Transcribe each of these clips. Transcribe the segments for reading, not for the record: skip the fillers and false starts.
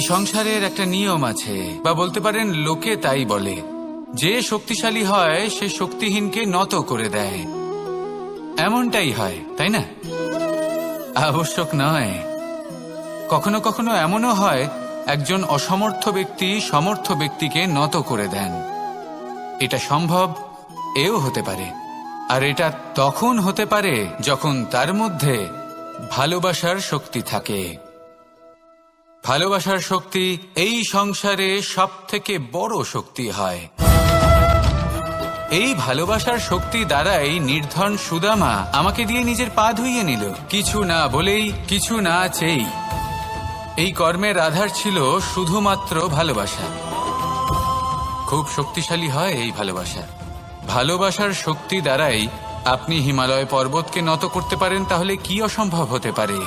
সংসারের একটা নিয়ম আছে, বা বলতে পারেন লোকে তাই বলে, যে শক্তিশালী হয় সে শক্তিহীনকে নত করে দেয়। এমনটাই হয়, তাই না? আবশ্যক নয়। কখনো কখনো এমনও হয় একজন অসমর্থ ব্যক্তি সমর্থ ব্যক্তিকে নত করে দেন। এটা সম্ভব, এও হতে পারে। আর এটা তখন হতে পারে যখন তার মধ্যে ভালোবাসার শক্তি থাকে। ভালোবাসার শক্তি এই সংসারে সবথেকে বড় শক্তি হয়। এই ভালোবাসার শক্তি দ্বারাই নির্ধন সুদামা আমাকে দিয়ে নিজের পা ধুইয়ে নিল, কিছু না বলেই, কিছু না চেয়েই। এই কর্মের আধার ছিল শুধুমাত্র ভালোবাসা। খুব শক্তিশালী হয় এই ভালোবাসা। ভালোবাসার শক্তি দ্বারাই আপনি হিমালয় পর্বতকে নত করতে পারেন, তাহলে কি অসম্ভব হতে পারে?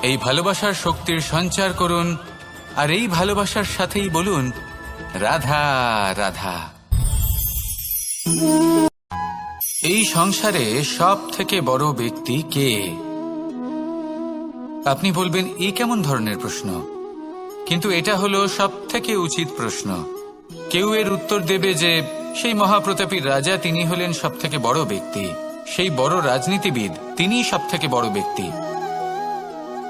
এই ভালোবাসার শক্তির সঞ্চার করুন, আর এই ভালোবাসার সাথেই বলুন, রাধা রাধা। এই সংসারে সব থেকে বড় ব্যক্তি কে? আপনি বলবেন, এ কেমন ধরনের প্রশ্ন? কিন্তু এটা হলো সব থেকে উচিত প্রশ্ন। কেউ এর উত্তর দেবে যে সেই মহাপ্রতাপী রাজা, তিনি হলেন সব থেকে বড় ব্যক্তি, সেই বড় রাজনীতিবিদ, তিনিই সব থেকে বড় ব্যক্তি।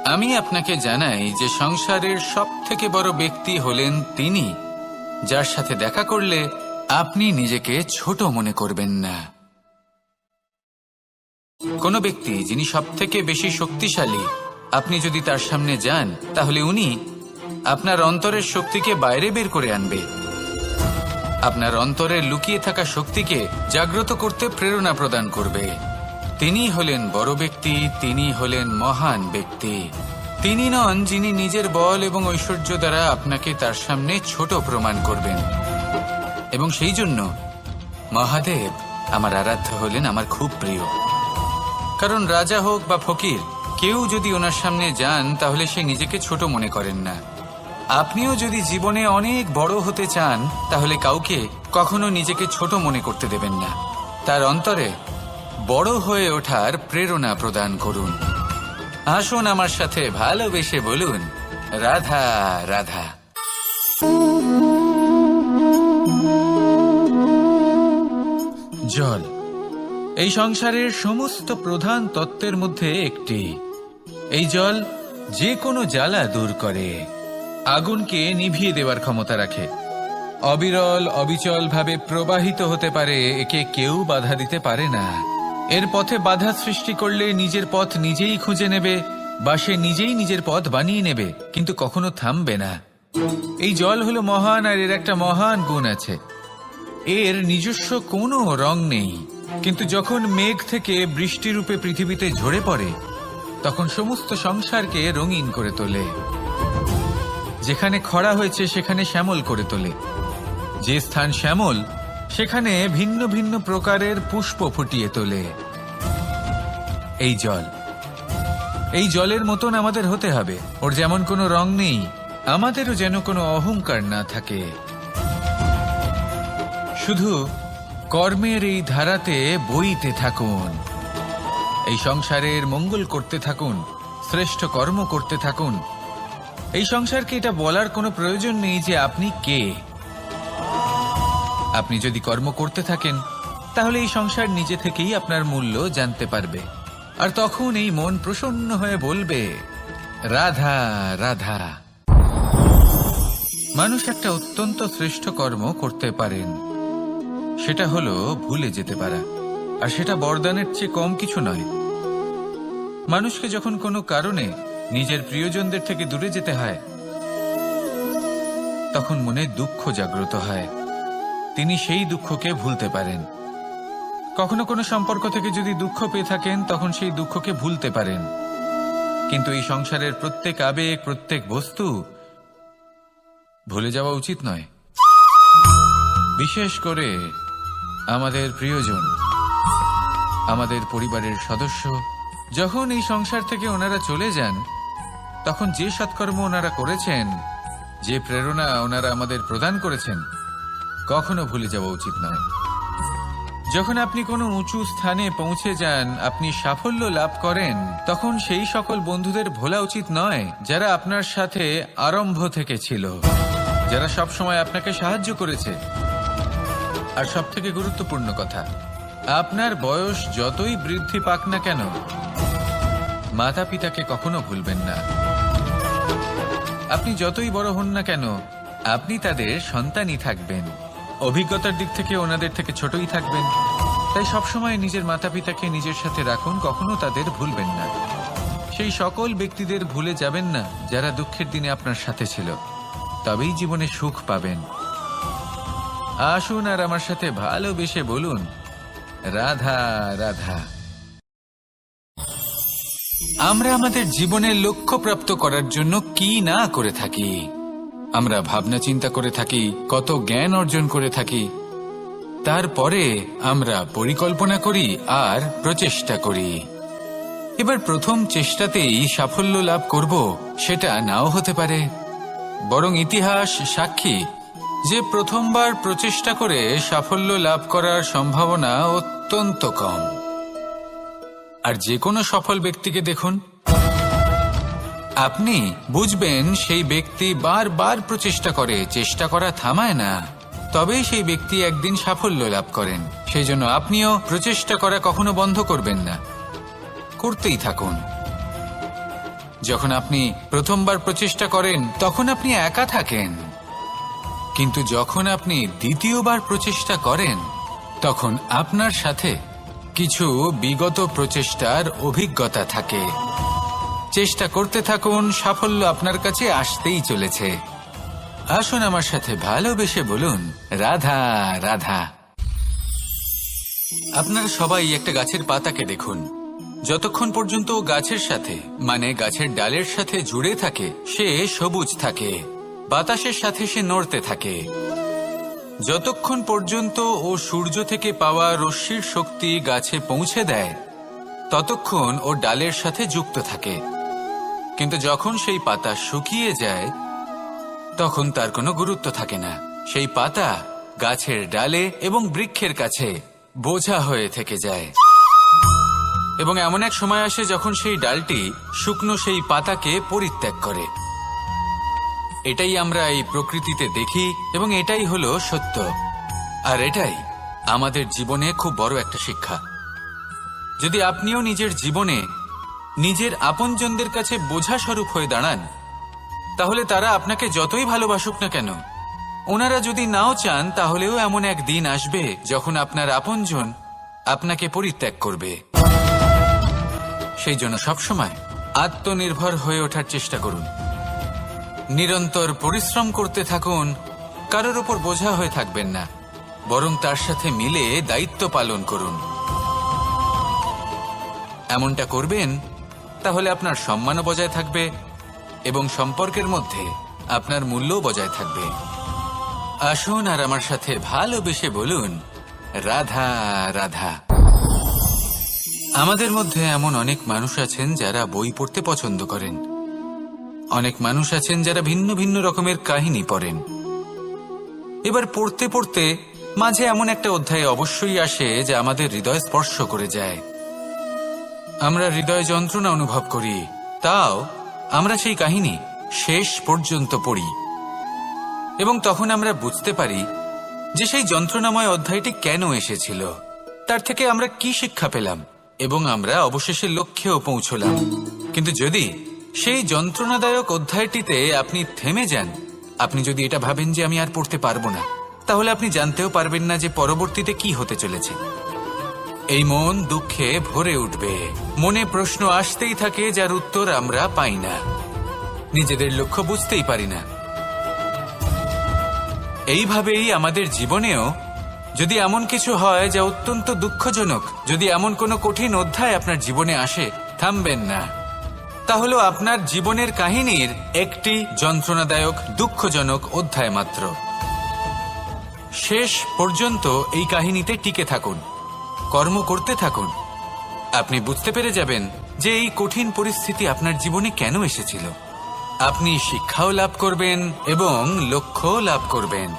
আমি আপনাকে জানাই যে সংসারের সব থেকে বড় ব্যক্তি হলেন তিনি, যার সাথে দেখা করলে আপনি নিজেকে ছোট মনে করবেন না। কোন ব্যক্তি যিনি সব থেকে বেশি শক্তিশালী, আপনি যদি তার সামনে যান, তাহলে উনি আপনার অন্তরের শক্তিকে বাইরে বের করে আনবে। আপনার অন্তরের লুকিয়ে থাকা শক্তিকে জাগ্রত করতে প্রেরণা প্রদান করবে। তিনি হলেন বড় ব্যক্তি, তিনি হলেন মহান ব্যক্তি। তিনি নন যিনি নিজের বল এবং ঐশ্বর্য দ্বারা আপনাকে তার সামনে ছোট প্রমাণ করবেন। এবং সেই জন্য মহাদেব আমার আরাধ্য হলেন আমার খুব প্রিয়। কারণ রাজা হোক বা ফকির, কেউ যদি ওনার সামনে যান তাহলে সে নিজেকে ছোট মনে করেন না। আপনিও যদি জীবনে অনেক বড় হতে চান, তাহলে কাউকে কখনো নিজেকে ছোট মনে করতে দেবেন না। তার অন্তরে বড় হয়ে ওঠার প্রেরণা প্রদান করুন। আসুন আমার সাথে ভালোবেসে বলুন, রাধা রাধা। জল এই সংসারের সমস্ত প্রধান তত্ত্বের মধ্যে একটি। এই জল যে কোনো জ্বালা দূর করে, আগুনকে নিভিয়ে দেওয়ার ক্ষমতা রাখে, অবিরল অবিচল ভাবে প্রবাহিত হতে পারে, একে কেউ বাধা দিতে পারে না। এর পথে বাধা সৃষ্টি করলে নিজের পথ নিজেই খুঁজে নেবে, বা সে নিজেই নিজের পথ বানিয়ে নেবে, কিন্তু কখনো থামবে না। এই জল হলো মহান, আর এর একটা মহান গুণ আছে, এর নিজস্ব কোনো রং নেই। কিন্তু যখন মেঘ থেকে বৃষ্টিরূপে পৃথিবীতে ঝরে পড়ে, তখন সমস্ত সংসারকে রঙিন করে তোলে। যেখানে খরা হয়েছে সেখানে শ্যামল করে তোলে, যে স্থান শ্যামল সেখানে ভিন্ন ভিন্ন প্রকারের পুষ্প ফুটিয়ে তোলে। এই জল, এই জলের মতন আমাদের হতে হবে। ওর যেমন কোনো রং নেই, আমাদেরও যেন কোনো অহংকার না থাকে। শুধু কর্মের এই ধারাতে বইতে থাকুন, এই সংসারের মঙ্গল করতে থাকুন, শ্রেষ্ঠ কর্ম করতে থাকুন। এই সংসারকে এটা বলার কোনো প্রয়োজন নেই যে আপনি কে। আপনি যদি কর্ম করতে থাকেন, তাহলে এই সংসার নিজে থেকেই আপনার মূল্য জানতে পারবে। আর তখন এই মন প্রসন্ন হয়ে বলবে, রাধা রাধা। মানুষ একটা অত্যন্ত শ্রেষ্ঠ কর্ম করতে পারেন, সেটা হলো ভুলে যেতে পারা। আর সেটা বরদানের চেয়ে কম কিছু নয়। মানুষকে যখন কোনো কারণে নিজের প্রিয়জনদের থেকে দূরে যেতে হয়, তখন মনে দুঃখ জাগ্রত হয়, তিনি সেই দুঃখকে ভুলতে পারেন। কখনো কোনো সম্পর্ক থেকে যদি দুঃখ পেয়ে থাকেন, তখন সেই দুঃখকে ভুলতে পারেন। কিন্তু এই সংসারের প্রত্যেক আবেগ, প্রত্যেক বস্তু ভুলে যাওয়া উচিত নয়। বিশেষ করে আমাদের প্রিয়জন, আমাদের পরিবারের সদস্য, যখন এই সংসার থেকে ওনারা চলে যান, তখন যে সৎকর্ম ওনারা করেছেন, যে প্রেরণা ওনারা আমাদের প্রদান করেছেন, কখনো ভুলে যাওয়া উচিত নয়। যখন আপনি কোনো উঁচু স্থানে পৌঁছে যান, আপনি সাফল্য লাভ করেন, তখন সেই সকল বন্ধুদের ভোলা উচিত নয় যারা আপনার সাথে আরম্ভ থেকে ছিল, যারা সব সময় আপনাকে সাহায্য করেছে। আর সবথেকে গুরুত্বপূর্ণ কথা, আপনার বয়স যতই বৃদ্ধি পাক না কেন, মাতা পিতাকে কখনো ভুলবেন না। আপনি যতই বড় হন না কেন, আপনি তাদের সন্তানই থাকবেন। অভিজ্ঞতার দিক থেকে ওনাদের থেকে ছোটই থাকবেন। তাই সবসময় নিজের মাতা পিতাকে নিজের সাথে রাখুন, কখনো তাদের ভুলবেন না। সেই সকল ব্যক্তিদের ভুলে যাবেন না যারা দুঃখের দিনে আপনার সাথে ছিল, তবেই জীবনে সুখ পাবেন। আসুন আর আমার সাথে ভালোবেসে বলুন, রাধা রাধা। আমরা আমাদের জীবনের লক্ষ্য প্রাপ্ত করার জন্য কি না করে থাকি। আমরা ভাবনা চিন্তা করে থাকি, কত জ্ঞান অর্জন করে থাকি, তারপরে আমরা পরিকল্পনা করি আর প্রচেষ্টা করি। এবার প্রথম চেষ্টাতেই সাফল্য লাভ করব সেটা নাও হতে পারে, বরং ইতিহাস সাক্ষী যে প্রথমবার প্রচেষ্টা করে সাফল্য লাভ করার সম্ভাবনা অত্যন্ত কম। আর যে কোনো সফল ব্যক্তিকে দেখুন, আপনি বুঝবেন সেই ব্যক্তি বারবার প্রচেষ্টা করে, চেষ্টা করা থামায় না, তবেই সেই ব্যক্তি একদিন সাফল্য লাভ করেন। সেই জন্য আপনিও প্রচেষ্টা করা কখনো বন্ধ করবেন না, করতেই থাকুন। যখন আপনি প্রথমবার প্রচেষ্টা করেন তখন আপনি একা থাকেন, কিন্তু যখন আপনি দ্বিতীয়বার প্রচেষ্টা করেন তখন আপনার সাথে কিছু বিগত প্রচেষ্টার অভিজ্ঞতা থাকে। চেষ্টা করতে থাকুন, সাফল্য আপনার কাছে আসতেই চলেছে। আসুন আমার সাথে ভালোবেসে বলুন, রাধা রাধা। আপনারা সবাই একটা গাছের পাতাকে দেখুন, যতক্ষণ পর্যন্ত গাছের সাথে মানে গাছের ডালের সাথে জুড়ে থাকে সে সবুজ থাকে, বাতাসের সাথে সে নড়তে থাকে। যতক্ষণ পর্যন্ত ও সূর্য থেকে পাওয়া রশ্মির শক্তি গাছে পৌঁছে দেয় ততক্ষণ ও ডালের সাথে যুক্ত থাকে। কিন্তু যখন সেই পাতা শুকিয়ে যায় তখন তার কোনো গুরুত্ব থাকে না। সেই পাতা গাছের ডালে এবং বৃক্ষের কাছে বোঝা হয়ে থেকে যায়। এবং এমন এক সময় আসে যখন সেই ডালটি শুকনো সেই পাতাকে পরিত্যাগ করে। এটাই আমরা এই প্রকৃতিতে দেখি এবং এটাই হলো সত্য। আর এটাই আমাদের জীবনে খুব বড় একটা শিক্ষা। যদি আপনিও নিজের জীবনে নিজের আপনজনদের কাছে বোঝা স্বরূপ হয়ে দাঁড়ান, তাহলে তারা আপনাকে যতই ভালোবাসুক না কেন, ওনারা যদি নাও চান তাহলেও এমন এক দিন আসবে যখন আপনার আপনজন আপনাকে পরিত্যাগ করবে। সেই জন্য সবসময় আত্মনির্ভর হয়ে ওঠার চেষ্টা করুন, নিরন্তর পরিশ্রম করতে থাকুন, কারোর উপর বোঝা হয়ে থাকবেন না, বরং তার সাথে মিলে দায়িত্ব পালন করুন। এমনটা করবেন তাহলে আপনার সম্মানও বজায় থাকবে এবং সম্পর্কের মধ্যে আপনার মূল্যও বজায় থাকবে। আসুন আর আমার সাথে ভালোবেসে বলুন, রাধা রাধা। আমাদের মধ্যে এমন অনেক মানুষ আছেন যারা বই পড়তে পছন্দ করেন, অনেক মানুষ আছেন যারা ভিন্ন ভিন্ন রকমের কাহিনী পড়েন। এবার পড়তে পড়তে মাঝে এমন একটা অধ্যায় অবশ্যই আসে যা আমাদের হৃদয় স্পর্শ করে যায়। আমরা হৃদয় যন্ত্রণা অনুভব করি, তাও আমরা সেই কাহিনী শেষ পর্যন্ত পড়ি এবং তখন আমরা বুঝতে পারি যে সেই যন্ত্রণাময় অধ্যায়টি কেন এসেছিল, তার থেকে আমরা কি শিক্ষা পেলাম এবং আমরা অবশেষে লক্ষ্যেও পৌঁছলাম। কিন্তু যদি সেই যন্ত্রণাদায়ক অধ্যায়টিতে আপনি থেমে যান, আপনি যদি এটা ভাবেন যে আমি আর পড়তে পারবো না, তাহলে আপনি জানতেও পারবেন না যে পরবর্তীতে কি হতে চলেছে। এই মন দুঃখে ভরে উঠবে, মনে প্রশ্ন আসতেই থাকে যার উত্তর আমরা পাই না, নিজেদের লক্ষ্য বুঝতেই পারি না। এইভাবেই আমাদের জীবনেও যদি এমন কিছু হয় যা অত্যন্ত দুঃখজনক, যদি এমন কোনো কঠিন অধ্যায় আপনার জীবনে আসে, থামবেন না। তাহলে আপনার জীবনের কাহিনীর একটি যন্ত্রণাদায়ক দুঃখজনক অধ্যায় মাত্র। শেষ পর্যন্ত এই কাহিনীতে টিকে থাকুন, কর্ম করতে থাকুন। আপনি বুঝতে পেরে যাবেন যে এই কঠিন পরিস্থিতি আপনার জীবনে কেন এসেছিল। আপনি শিক্ষাও লাভ করবেন এবং লক্ষ্যও লাভ করবেন।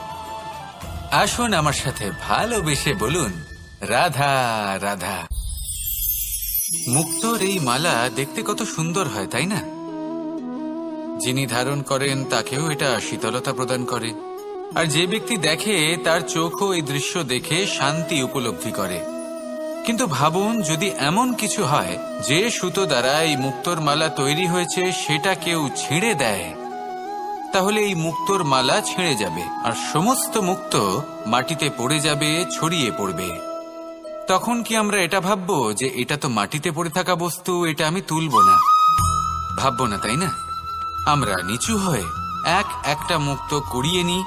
আসুন আমার সাথে ভালোবেসে বলুন, রাধা রাধা। মুক্তোর এই মালা দেখতে কত সুন্দর হয়, তাই না? যিনি ধারণ করেন তাকেও এটা শীতলতা প্রদান করে, আর যে ব্যক্তি দেখে তার চোখও এই দৃশ্য দেখে শান্তি উপলব্ধি করে। কিন্তু ভাবুন, যদি এমন কিছু হয় যে সুতো দ্বারা এই মুক্তোর মালা তৈরি হয়েছে সেটা কেউ ছিঁড়ে দেয়, তাহলে এই মুক্তোর মালা ছিঁড়ে যাবে আর সমস্ত মুক্তো মাটিতে পড়ে যাবে, ছড়িয়ে পড়বে। তখন কি আমরা এটা ভাববো যে এটা তো মাটিতে পড়ে থাকা বস্তু, এটা আমি তুলবো না? ভাববো না, তাই না? আমরা নিচু হয়ে একটা মুক্তো কুড়িয়ে নিই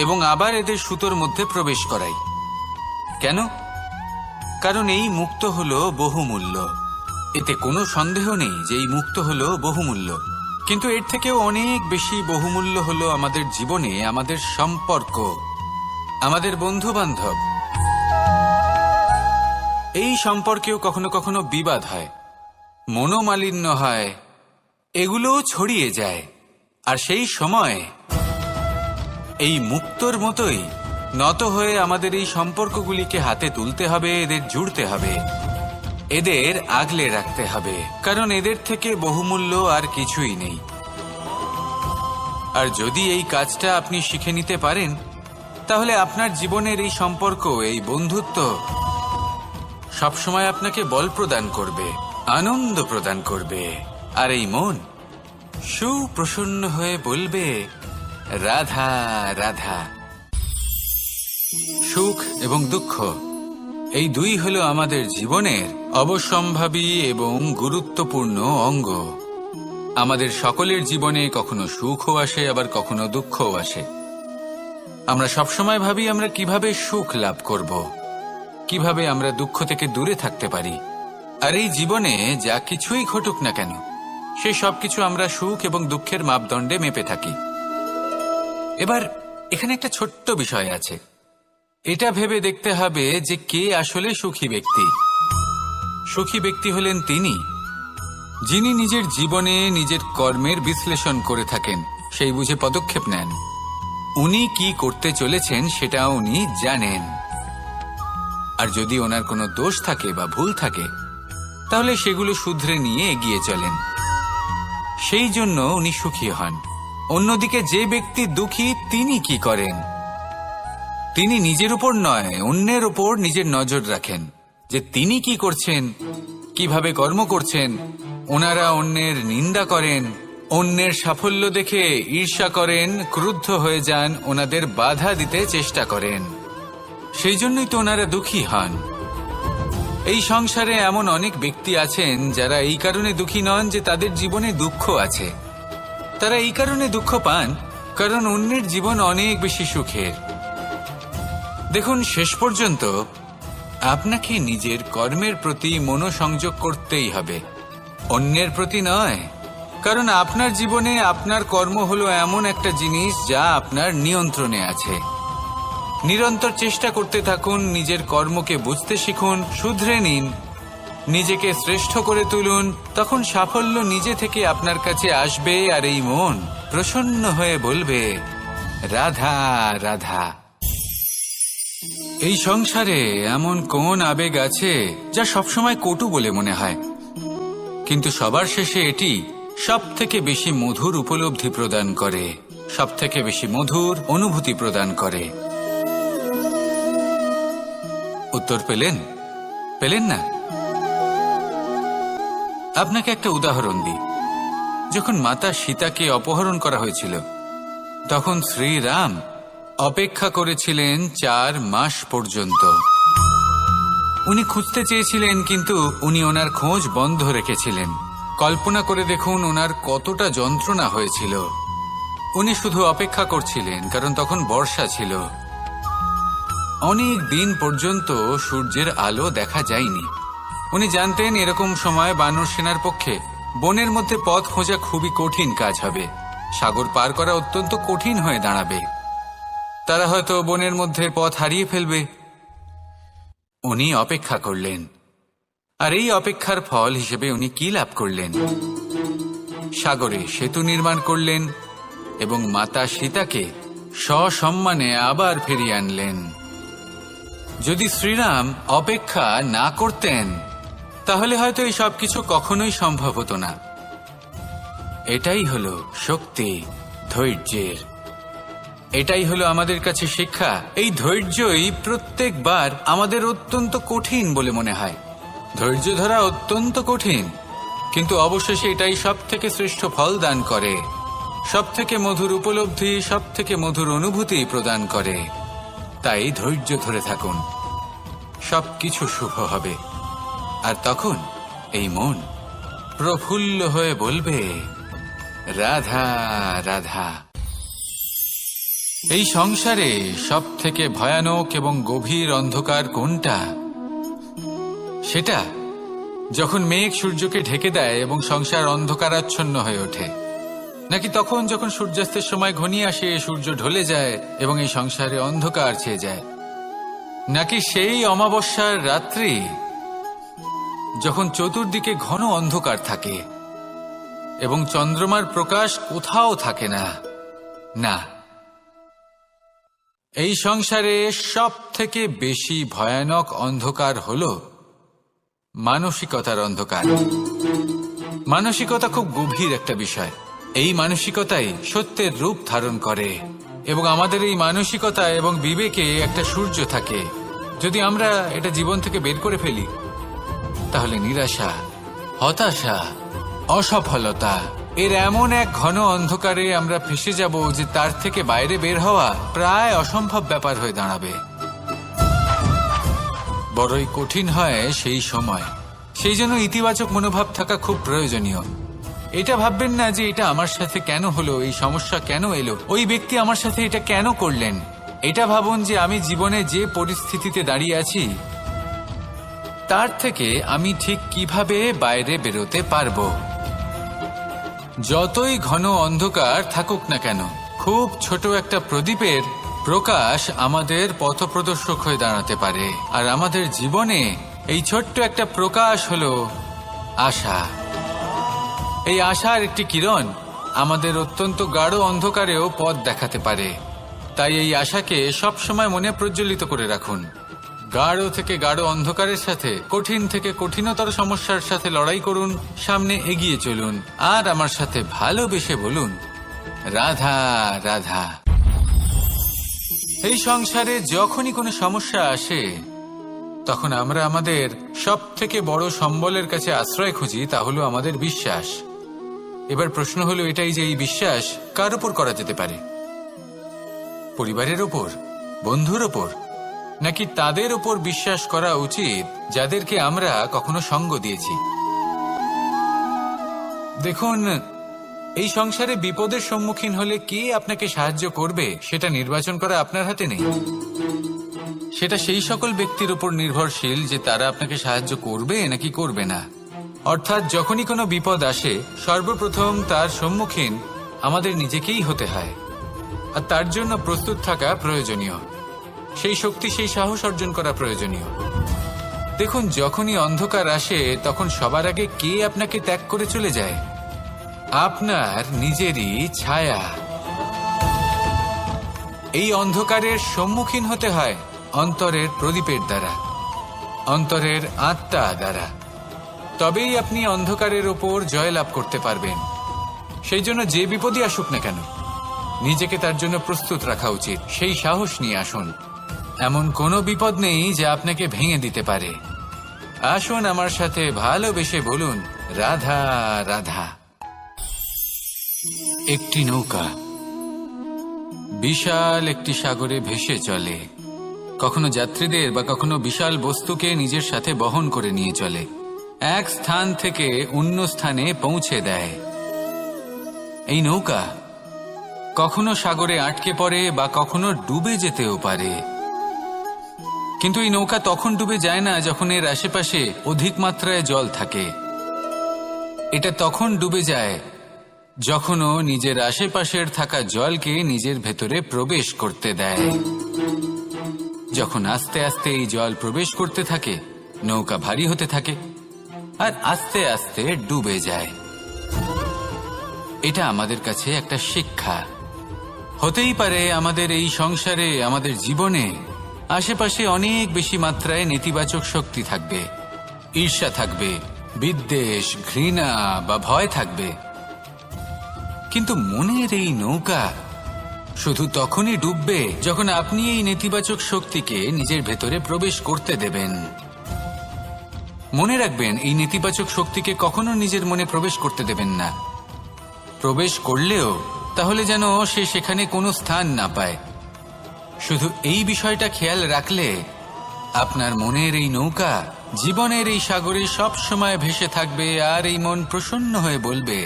এবং আবার এদের সুতোর মধ্যে প্রবেশ করাই। কেন? কারণ এই মুক্তো হলো বহুমূল্য। এতে কোনো সন্দেহ নেই যে এই মুক্তো হলো বহুমূল্য। কিন্তু এর থেকেও অনেক বেশি বহুমূল্য হলো আমাদের জীবনে আমাদের সম্পর্ক, আমাদের বন্ধু বান্ধব। এই সম্পর্কেও কখনো কখনো বিবাদ হয়, মনোমালিন্য হয়, এগুলোও ছড়িয়ে যায়। আর সেই সময় এই মুক্তোর মতোই নত হয়ে আমাদের এই সম্পর্কগুলিকে হাতে তুলতে হবে, এদের জুড়তে হবে, এদের আগলে রাখতে হবে, কারণ এদের থেকে বহুমূল্য আর কিছুই নেই। আর যদি এই কাজটা আপনি শিখে নিতে পারেন, তাহলে আপনার জীবনের এই সম্পর্ক, এই বন্ধুত্ব সবসময় আপনাকে বল প্রদান করবে, আনন্দ প্রদান করবে, আর এই মন সুপ্রসন্ন হয়ে বলবে রাধা রাধা। সুখ এবং দুঃখ এই দুই হলো আমাদের জীবনের অবশ্যম্ভাবী এবং গুরুত্বপূর্ণ অঙ্গ। আমাদের সকলের জীবনে কখনো সুখও আসে, আবার কখনো দুঃখও আসে। আমরা সবসময় ভাবি আমরা কিভাবে সুখ লাভ করব, কিভাবে আমরা দুঃখ থেকে দূরে থাকতে পারি। আর এই জীবনে যা কিছুই ঘটুক না কেন, সেই সবকিছু আমরা সুখ এবং দুঃখের মাপদণ্ডে মেপে থাকি। এবার এখানে একটা ছোট্ট বিষয় আছে, এটা ভেবে দেখতে হবে যে কে আসলে সুখী ব্যক্তি। সুখী ব্যক্তি হলেন তিনি যিনি নিজের জীবনে নিজের কর্মের বিশ্লেষণ করে থাকেন, সেই বুঝে পদক্ষেপ নেন। উনি কি করতে চলেছেন সেটা উনি জানেন, আর যদি ওনার কোনো দোষ থাকে বা ভুল থাকে তাহলে সেগুলো শুধরে নিয়ে এগিয়ে চলেন। সেই জন্য উনি সুখী হন। অন্যদিকে যে ব্যক্তি দুঃখী, তিনি কি করেন? তিনি নিজের উপর নয়, অন্যের উপর নিজের নজর রাখেন যে তিনি কি করছেন, কিভাবে কর্ম করছেন। ওনারা অন্যের নিন্দা করেন, অন্যের সাফল্য দেখে ঈর্ষা করেন, ক্রুদ্ধ হয়ে যান, ওনাদের বাধা দিতে চেষ্টা করেন। সেই জন্যই তো ওনারা দুঃখী হন। এই সংসারে এমন অনেক ব্যক্তি আছেন যারা এই কারণে দুঃখী নন যে তাদের জীবনে দুঃখ আছে। তারা এই কারণে দুঃখ পান কারণ অন্যের জীবন অনেক বেশি সুখের। দেখুন, শেষ পর্যন্ত আপনাকে নিজের কর্মের প্রতি মনোসংযোগ করতেই হবে, অন্যের প্রতি নয়। কারণ আপনার জীবনে আপনার কর্ম হলো এমন একটা জিনিস যা আপনার নিয়ন্ত্রণে আছে। নিরন্তর চেষ্টা করতে থাকুন, নিজের কর্মকে বুঝতে শিখুন, শুধরে নিন, নিজেকে শ্রেষ্ঠ করে তুলুন। তখন সাফল্য নিজে থেকে আপনার কাছে আসবে, আর এই মন প্রসন্ন হয়ে বলবে রাধা রাধা। এই সংসারে এমন কোন আবেগ আছে যা সবসময় কটু বলে মনে হয়, কিন্তু সবার শেষে এটি সব থেকে বেশি মধুর উপলব্ধি প্রদান করে, সব থেকে বেশি মধুর অনুভূতি প্রদান করে। উত্তর পেলেন? পেলেন না? আপনাকে একটা উদাহরণ দিই। যখন মাতা সীতাকে অপহরণ করা হয়েছিল, তখন শ্রীরাম অপেক্ষা করেছিলেন 4 মাস পর্যন্ত। উনি খুঁজতে চেয়েছিলেন, কিন্তু উনি ওনার খোঁজ বন্ধ রেখেছিলেন। কল্পনা করে দেখুন ওনার কতটা যন্ত্রণা হয়েছিল। উনি শুধু অপেক্ষা করছিলেন, কারণ তখন বর্ষা ছিল। অনেক দিন পর্যন্ত সূর্যের আলো দেখা যায়নি। উনি জানতেন এরকম সময় বানর সেনার পক্ষে বনের মধ্যে পথ খোঁজা খুবই কঠিন কাজ হবে। সাগর পার করা অত্যন্ত কঠিন হয়ে দাঁড়াবে। তারা হয়তো বনের মধ্যে পথ হারিয়ে ফেলবে। উনি অপেক্ষা করলেন, আর এই অপেক্ষার ফল হিসেবে উনি কি লাভ করলেন? সাগরে সেতু নির্মাণ করলেন এবং মাতা সীতাকে সসম্মানে আবার ফিরিয়ে আনলেন। যদি শ্রীরাম অপেক্ষা না করতেন তাহলে হয়তো এই সবকিছু কখনোই সম্ভব হতো না। এটাই হলো শক্তি ধৈর্যের, এটাই হলো আমাদের কাছে শিক্ষা। এই ধৈর্যই প্রত্যেকবার আমাদের অত্যন্ত কঠিন বলে মনে হয়। ধৈর্য ধরা অত্যন্ত কঠিন, কিন্তু অবশেষে এটাই সব থেকে শ্রেষ্ঠ ফল দান করে, সব থেকে মধুর উপলব্ধি, সব থেকে মধুর অনুভূতি প্রদান করে। তাই ধৈর্য ধরে থাকুন, সবকিছু শুভ হবে। আর তখন এই মন প্রফুল্ল হয়ে বলবে, রাধা রাধা। এই সংসারে সব থেকে ভয়ানক এবং গভীর অন্ধকার কোনটা? সেটা যখন মেঘ সূর্যকে ঢেকে দেয় এবং সংসার অন্ধকারাচ্ছন্ন হয়ে ওঠে, নাকি তখন যখন সূর্যাস্তের সময় ঘনিয়ে আসে, সূর্য ঢলে যায় এবং এই সংসারে অন্ধকার ছেয়ে যায়, নাকি সেই অমাবস্যার রাত্রি যখন চতুর্দিকে ঘন অন্ধকার থাকে এবং চন্দ্রমার প্রকাশ কোথাও থাকে না? না, এই সংসারে সব থেকে বেশি ভয়ানক অন্ধকার হলো মানসিকতার অন্ধকার। মানসিকতা খুব গভীর একটা বিষয়। এই মানসিকতাই সত্যের রূপ ধারণ করে এবং আমাদের এই মানসিকতা এবং বিবেকে একটা সূর্য থাকে। যদি আমরা এটা জীবন থেকে বের করে ফেলি তাহলে নিরাশা, হতাশা, অসফলতা এর এমন এক ঘন অন্ধকারে আমরা ফেসে যাব যে তার থেকে বাইরে বের হওয়া প্রায় অসম্ভব ব্যাপার হয়ে দাঁড়াবে। বড়ই কঠিন হয় সেই সময়। সেই জন্য ইতিবাচক মনোভাব থাকা খুব প্রয়োজনীয়। এটা ভাববেন না যে এটা আমার সাথে কেন হলো, এই সমস্যা কেন এলো, ওই ব্যক্তি আমার সাথে এটা কেন করলেন। এটা ভাবুন যে আমি জীবনে যে পরিস্থিতিতে দাঁড়িয়ে আছি তার থেকে আমি ঠিক কিভাবে বাইরে বেরোতে পারবো। যতই ঘন অন্ধকার থাকুক না কেন, খুব ছোট একটা প্রদীপের প্রকাশ আমাদের পথপ্রদর্শক হয়ে দাঁড়াতে পারে। আর আমাদের জীবনে এই ছোট্ট একটা প্রকাশ হলো আশা। এই আশার একটি কিরণ আমাদের অত্যন্ত গাঢ় অন্ধকারেও পথ দেখাতে পারে। তাই এই আশাকে সবসময় মনে প্রজ্বলিত করে রাখুন। গাঢ় থেকে গাঢ় অন্ধকারের সাথে, কঠিন থেকে কঠিনতর সমস্যার সাথে লড়াই করুন, সামনে এগিয়ে চলুন, আর আমার সাথে ভালোবেসে বলুন, রাধা রাধা। এই সংসারে যখনই কোনো সমস্যা আসে তখন আমরা আমাদের সব থেকে বড় সম্বলের কাছে আশ্রয় খুঁজি, তা হলো আমাদের বিশ্বাস। এবার প্রশ্ন হলো এটাই যে এই বিশ্বাস কার উপর করা যেতে পারে? পরিবারের ওপর, বন্ধুর ওপর, নাকি তাদের উপর বিশ্বাস করা উচিত যাদেরকে আমরা কখনো সঙ্গ দিয়েছি? দেখুন, এই সংসারে বিপদের সম্মুখীন হলে কে আপনাকে সাহায্য করবে সেটা নির্বাচন করা আপনার হাতে নেই। সেটা সেই সকল ব্যক্তির উপর নির্ভরশীল যে তারা আপনাকে সাহায্য করবে নাকি করবে না। অর্থাৎ যখনই কোনো বিপদ আসে সর্বপ্রথম তার সম্মুখীন আমাদের নিজেকেই হতে হয়, আর তার জন্য প্রস্তুত থাকা প্রয়োজনীয়। সেই শক্তি, সেই সাহস অর্জন করা প্রয়োজনীয়। দেখুন, যখনই অন্ধকার আসে তখন সবার আগে কে আপনাকে ত্যাগ করে চলে যায়? আপনার নিজেরই ছায়া। এই অন্ধকারের সম্মুখীন হতে হয় অন্তরের প্রদীপের দ্বারা, অন্তরের আত্মা দ্বারা। তবেই আপনি অন্ধকারের ওপর জয়লাভ করতে পারবেন। সেই জন্য যে বিপদই আসুক না কেন নিজেকে তার জন্য প্রস্তুত রাখা উচিত। সেই সাহস নিয়ে আসুন। এমন কোনো বিপদ নেই যা আপনাকে ভেঙে দিতে পারে। আসুন আমার সাথে ভালোবেসে বলুন, রাধা রাধা। একটি নৌকা বিশাল একটি সাগরে ভেসে চলে। কখনো যাত্রীদের বা কখনো বিশাল বস্তুকে নিজের সাথে বহন করে নিয়ে চলে, এক স্থান থেকে অন্য স্থানে পৌঁছে দেয়। এই নৌকা কখনো সাগরে আটকে পড়ে বা কখনো ডুবে যেতেও পারে, কিন্তু এই নৌকা তখন ডুবে যায় না যখন এর আশেপাশে অধিক মাত্রায় জল থাকে। এটা তখন ডুবে যায় যখন ও নিজের আশেপাশের থাকা জলকে নিজের ভেতরে প্রবেশ করতে দেয়। যখন আস্তে আস্তে এই জল প্রবেশ করতে থাকে নৌকা ভারী হতে থাকে আর আস্তে আস্তে ডুবে যায়। এটা আমাদের কাছে একটা শিক্ষা। হতেই পারে আমাদের এই সংসারে, আমাদের জীবনে আশেপাশে অনেক বেশি মাত্রায় নেতিবাচক শক্তি থাকবে, ঈর্ষা থাকবে, বিদ্বেষ, ঘৃণা বা ভয় থাকবে। কিন্তু মনের এই নৌকা শুধু তখনই ডুববে যখন আপনি এই নেতিবাচক শক্তিকে নিজের ভেতরে প্রবেশ করতে দেবেন। মনে রাখবেন, এই নেতিবাচক শক্তিকে কখনো নিজের মনে প্রবেশ করতে দেবেন না। প্রবেশ করলেও তাহলে যেন সে সেখানে কোনো স্থান না পায়। শুধু এই বিষয়টা খেয়াল রাখলে আপনার মনের এই নৌকা জীবনের এই সাগরে সব সময় ভেসে থাকবে, আর এই মন প্রসন্ন হয়ে বলবে,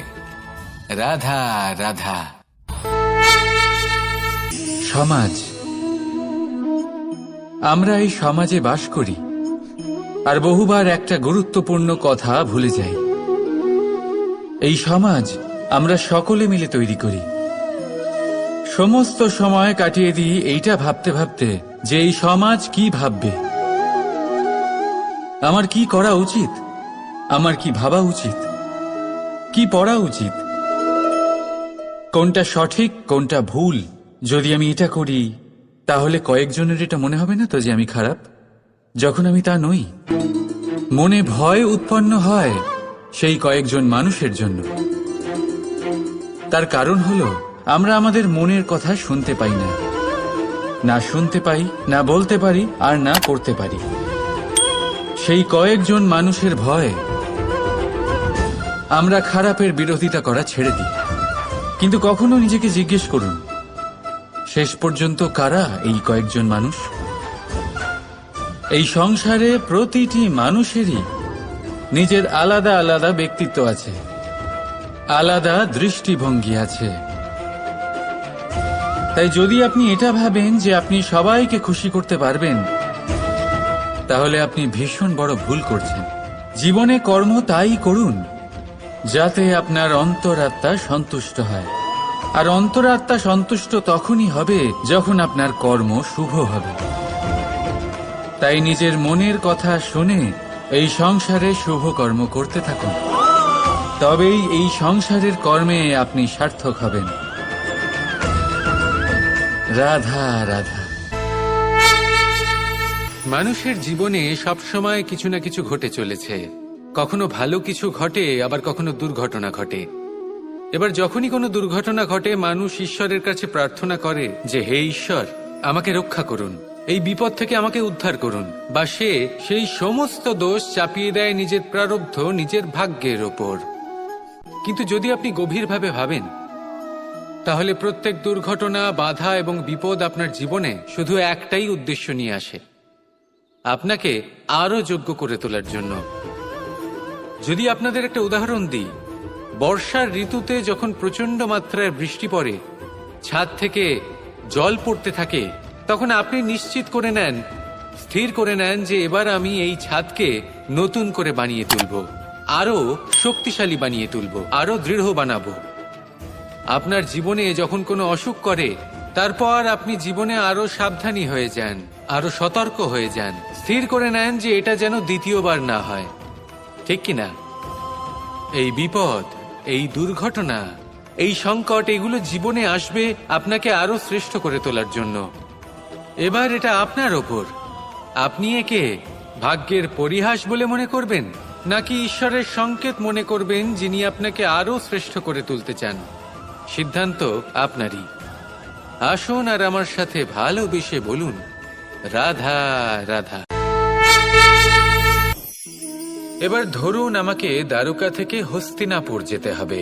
রাধা রাধা। সমাজ, আমরা এই সমাজে বাস করি আর বহুবার একটা গুরুত্বপূর্ণ কথা ভুলে যাই। এই সমাজ আমরা সকলে মিলে তৈরি করি। সমস্ত সময় কাটিয়ে দিই এইটা ভাবতে ভাবতে যে এই সমাজ কি ভাববে, আমার কি করা উচিত, আমার কি ভাবা উচিত, কি পড়া উচিত, কোনটা সঠিক কোনটা ভুল। যদি আমি এটা করি তাহলে কয়েকজনের এটা মনে হবে না তো যে আমি খারাপ, যখন আমি তা নই। মনে ভয় উৎপন্ন হয় সেই কয়েকজন মানুষের জন্য। তার কারণ হলো আমরা আমাদের মনের কথা শুনতে পাই না, না শুনতে পাই, না বলতে পারি, আর না করতে পারি। সেই কয়েকজন মানুষের ভয় আমরা খারাপের বিরোধিতা করা ছেড়ে দিই। কিন্তু কখনো নিজেকে জিজ্ঞেস করুন, শেষ পর্যন্ত কারা এই কয়েকজন মানুষ? এই সংসারে প্রতিটি মানুষেরই নিজের আলাদা আলাদা ব্যক্তিত্ব আছে, আলাদা দৃষ্টিভঙ্গি আছে। তাই যদি আপনি এটা ভাবেন যে আপনি সবাইকে খুশি করতে পারবেন, তাহলে আপনি ভীষণ বড় ভুল করছেন। জীবনে কর্ম তাই করুন যাতে আপনার অন্তরাত্মা সন্তুষ্ট হয়, আর অন্তরাত্মা সন্তুষ্ট তখনই হবে যখন আপনার কর্ম শুভ হবে। তাই নিজের মনের কথা শুনে এই সংসারে শুভ কর্ম করতে থাকুন, তবেই এই সংসারের কর্মে আপনি সার্থক হবেন। রাধা রাধা। মানুষের জীবনে সবসময় কিছু না কিছু ঘটে চলেছে। কখনো ভালো কিছু ঘটে, আবার কখনো দুর্ঘটনা ঘটে। এবার যখনই কোনো দুর্ঘটনা ঘটে, মানুষ ঈশ্বরের কাছে প্রার্থনা করে যে, হে ঈশ্বর, আমাকে রক্ষা করুন, এই বিপদ থেকে আমাকে উদ্ধার করুন। বা সে সেই সমস্ত দোষ চাপিয়ে দেয় নিজের প্রারব্ধ, নিজের ভাগ্যের ওপর। কিন্তু যদি আপনি গভীরভাবে ভাবেন, তাহলে প্রত্যেক দুর্ঘটনা, বাধা এবং বিপদ আপনার জীবনে শুধু একটাই উদ্দেশ্য নিয়ে আসে, আপনাকে আরো যোগ্য করে তোলার জন্য। যদি আপনাদের একটা উদাহরণ দিই, বর্ষার ঋতুতে যখন প্রচন্ড মাত্রায় বৃষ্টি পড়ে, ছাদ থেকে জল পড়তে থাকে, তখন আপনি নিশ্চিত করে নেন, স্থির করে নেন যে এবার আমি এই ছাদকে নতুন করে বানিয়ে তুলব, আরো শক্তিশালী বানিয়ে তুলব, আরো দৃঢ় বানাবো। আপনার জীবনে যখন কোনো অসুখ করে, তারপর আপনি জীবনে আরো সাবধানী হয়ে যান, আরো সতর্ক হয়ে যান, স্থির করে নেন যে এটা যেন দ্বিতীয়বার না হয়, ঠিক কিনা? এই বিপদ, এই দুর্ঘটনা, এই সংকট, এগুলো জীবনে আসবে আপনাকে আরো শ্রেষ্ঠ করে তোলার জন্য। এবার এটা আপনার ওপর। আপনি একে ভাগ্যের পরিহাস বলে মনে করবেন, নাকি ঈশ্বরের সংকেত মনে করবেন, যিনি আপনাকে আরো শ্রেষ্ঠ করে তুলতে চান। সিদ্ধান্ত আপনারই। আসুন আর আমার সাথে ভালোবেসে বলুন, রাধা রাধা। এবার ধরুন আমাকে দ্বারকা থেকে হস্তিনাপুর যেতে হবে,